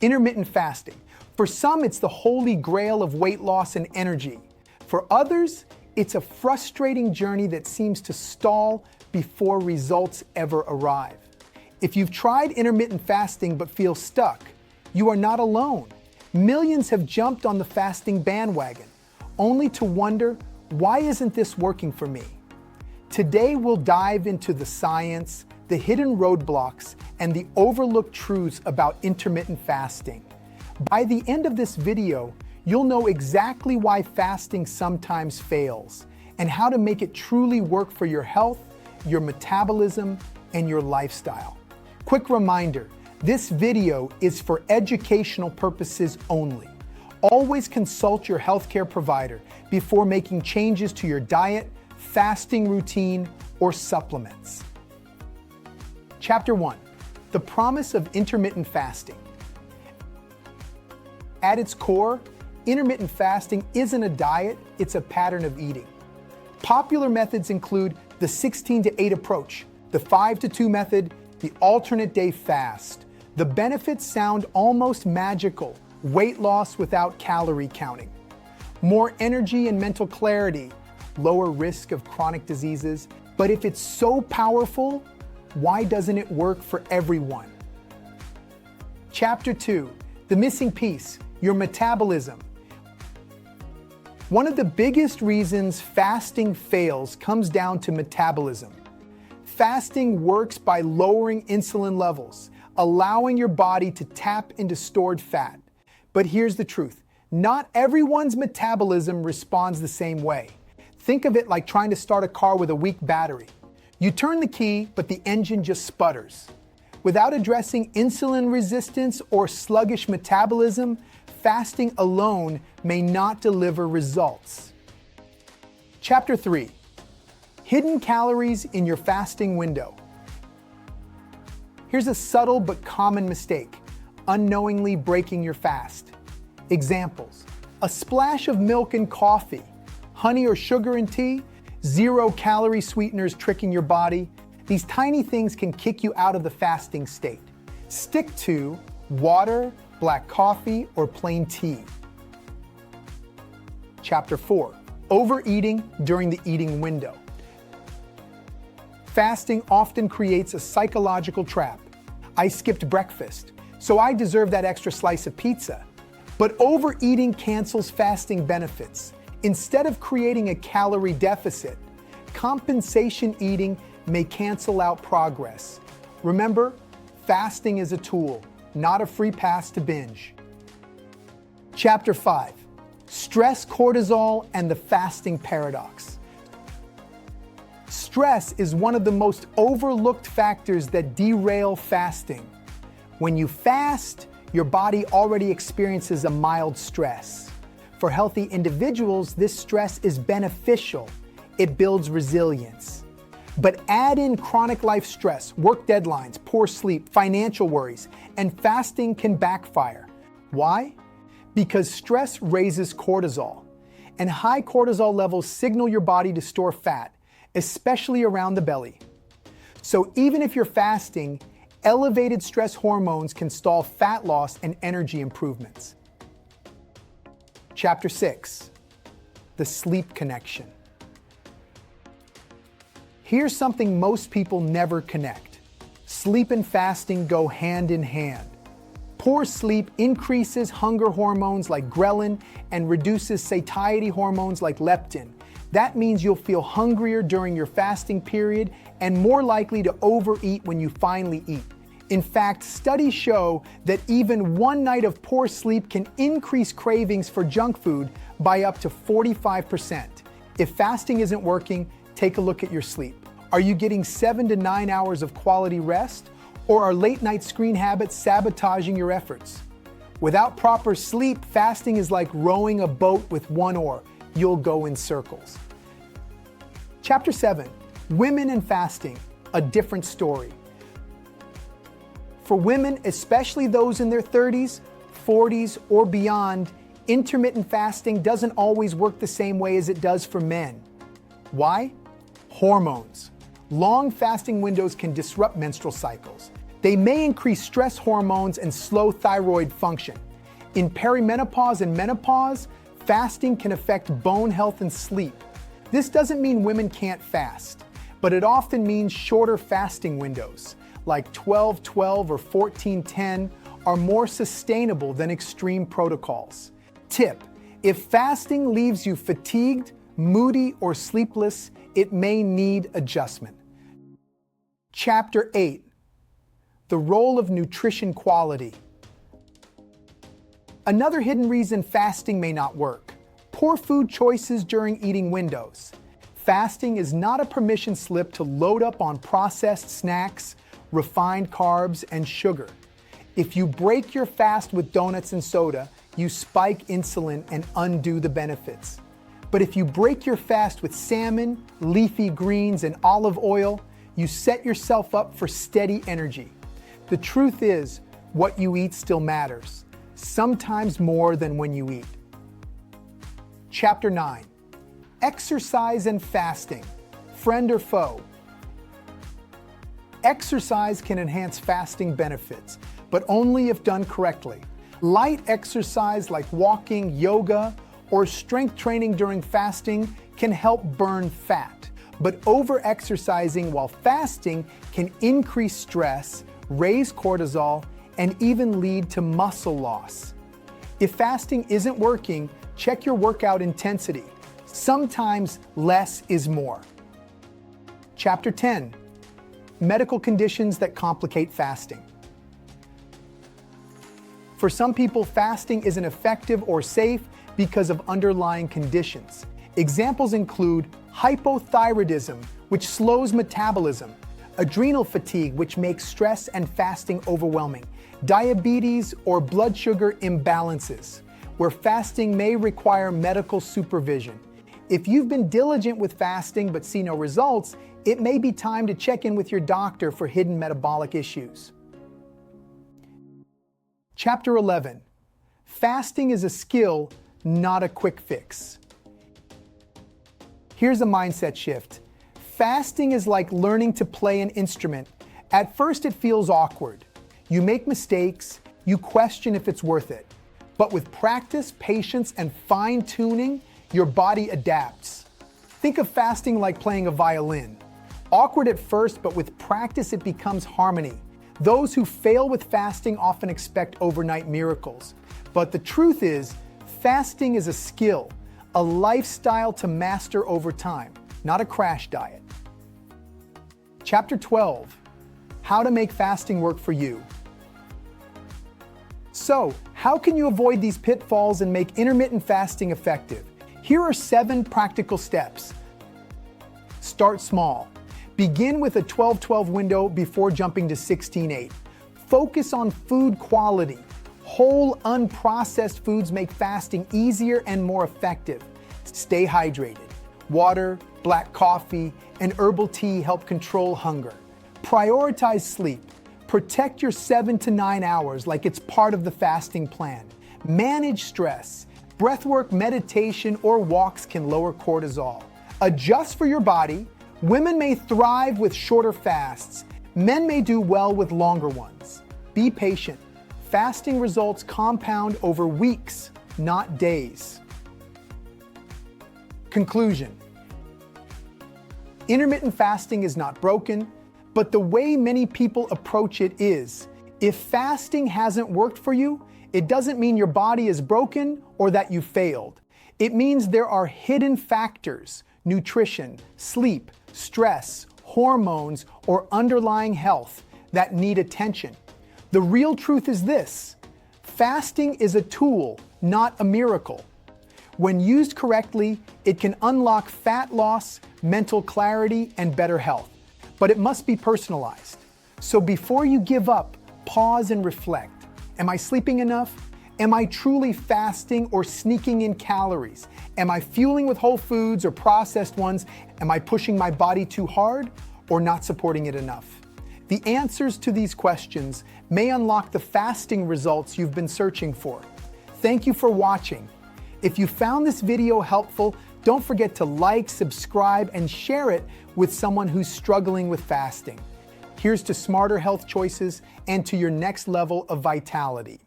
Intermittent fasting. For some, it's the holy grail of weight loss and energy. For others, it's a frustrating journey that seems to stall before results ever arrive. If you've tried intermittent fasting but feel stuck, you are not alone. Millions have jumped on the fasting bandwagon, only to wonder, why isn't this working for me? Today we'll dive into the science, the hidden roadblocks, and the overlooked truths about intermittent fasting. By the end of this video, you'll know exactly why fasting sometimes fails and how to make it truly work for your health, your metabolism, and your lifestyle. Quick reminder, this video is for educational purposes only. Always consult your healthcare provider before making changes to your diet, fasting routine, or supplements. Chapter 1. The promise of intermittent fasting. At its core, intermittent fasting isn't a diet, it's a pattern of eating. Popular methods include the 16-8 approach, the 5-2 method, the alternate day fast. The benefits sound almost magical: weight loss without calorie counting, more energy and mental clarity, lower risk of chronic diseases. But if it's so powerful, why doesn't it work for everyone? Chapter 2. The missing piece, your metabolism. One of the biggest reasons fasting fails comes down to metabolism. Fasting works by lowering insulin levels, allowing your body to tap into stored fat. But here's the truth: not everyone's metabolism responds the same way. Think of it like trying to start a car with a weak battery. You turn the key, but the engine just sputters. Without addressing insulin resistance or sluggish metabolism, fasting alone may not deliver results. Chapter 3. Hidden calories in your fasting window. Here's a subtle but common mistake: unknowingly breaking your fast. Examples: a splash of milk in coffee, honey or sugar in tea, 0-calorie sweeteners tricking your body. These tiny things can kick you out of the fasting state. Stick to water, black coffee, or plain tea. Chapter 4. Overeating during the eating window. Fasting often creates a psychological trap. I skipped breakfast, so I deserve that extra slice of pizza. But overeating cancels fasting benefits. Instead of creating a calorie deficit, compensation eating may cancel out progress. Remember, fasting is a tool, not a free pass to binge. Chapter 5. Stress, cortisol, and the fasting paradox. Stress is one of the most overlooked factors that derail fasting. When you fast, your body already experiences a mild stress. For healthy individuals, this stress is beneficial. It builds resilience. But add in chronic life stress, work deadlines, poor sleep, financial worries, and fasting can backfire. Why? Because stress raises cortisol, and high cortisol levels signal your body to store fat, especially around the belly. So even if you're fasting, elevated stress hormones can stall fat loss and energy improvements. Chapter 6. The sleep connection. Here's something most people never connect. Sleep and fasting go hand in hand. Poor sleep increases hunger hormones like ghrelin and reduces satiety hormones like leptin. That means you'll feel hungrier during your fasting period and more likely to overeat when you finally eat. In fact, studies show that even one night of poor sleep can increase cravings for junk food by up to 45%. If fasting isn't working, take a look at your sleep. Are you getting 7 to 9 hours of quality rest? Or are late-night screen habits sabotaging your efforts? Without proper sleep, fasting is like rowing a boat with one oar. You'll go in circles. Chapter 7. Women and fasting, a different story. For women, especially those in their 30s, 40s, or beyond, intermittent fasting doesn't always work the same way as it does for men. Why? Hormones. Long fasting windows can disrupt menstrual cycles. They may increase stress hormones and slow thyroid function. In perimenopause and menopause, fasting can affect bone health and sleep. This doesn't mean women can't fast, but it often means shorter fasting windows, like 12-12 or 14-10, are more sustainable than extreme protocols. Tip: if fasting leaves you fatigued, moody, or sleepless, it may need adjustment. Chapter 8: The role of nutrition quality. Another hidden reason fasting may not work: poor food choices during eating windows. Fasting is not a permission slip to load up on processed snacks, refined carbs, and sugar. If you break your fast with donuts and soda, you spike insulin and undo the benefits. But if you break your fast with salmon, leafy greens, and olive oil, you set yourself up for steady energy. The truth is, what you eat still matters, sometimes more than when you eat. Chapter 9: Exercise and fasting, friend or foe? Exercise can enhance fasting benefits, but only if done correctly. Light exercise like walking, yoga, or strength training during fasting can help burn fat. But over-exercising while fasting can increase stress, raise cortisol, and even lead to muscle loss. If fasting isn't working, check your workout intensity. Sometimes less is more. Chapter 10: Medical conditions that complicate fasting. For some people, fasting isn't effective or safe because of underlying conditions. Examples include hypothyroidism, which slows metabolism; adrenal fatigue, which makes stress and fasting overwhelming; diabetes or blood sugar imbalances, where fasting may require medical supervision. If you've been diligent with fasting but see no results, it may be time to check in with your doctor for hidden metabolic issues. Chapter 11: Fasting is a skill, not a quick fix. Here's a mindset shift. Fasting is like learning to play an instrument. At first it feels awkward. You make mistakes, you question if it's worth it. But with practice, patience, and fine-tuning, your body adapts. Think of fasting like playing a violin. Awkward at first, but with practice it becomes harmony. Those who fail with fasting often expect overnight miracles. But the truth is, fasting is a skill, a lifestyle to master over time, not a crash diet. Chapter 12: How to make fasting work for you. So, how can you avoid these pitfalls and make intermittent fasting effective? Here are 7 practical steps. Start small. Begin with a 12-12 window before jumping to 16-8. Focus on food quality. Whole, unprocessed foods make fasting easier and more effective. Stay hydrated. Water, black coffee, and herbal tea help control hunger. Prioritize sleep. Protect your 7 to 9 hours like it's part of the fasting plan. Manage stress. Breathwork, meditation, or walks can lower cortisol. Adjust for your body. Women may thrive with shorter fasts. Men may do well with longer ones. Be patient. Fasting results compound over weeks, not days. Conclusion: intermittent fasting is not broken, but the way many people approach it is. If fasting hasn't worked for you, it doesn't mean your body is broken or that you failed. It means there are hidden factors: nutrition, sleep, stress, hormones, or underlying health that need attention. The real truth is this: fasting is a tool, not a miracle. When used correctly, it can unlock fat loss, mental clarity, and better health. But it must be personalized. So before you give up, pause and reflect. Am I sleeping enough? Am I truly fasting or sneaking in calories? Am I fueling with whole foods or processed ones? Am I pushing my body too hard or not supporting it enough? The answers to these questions may unlock the fasting results you've been searching for. Thank you for watching. If you found this video helpful, don't forget to like, subscribe, and share it with someone who's struggling with fasting. Here's to smarter health choices and to your next level of vitality.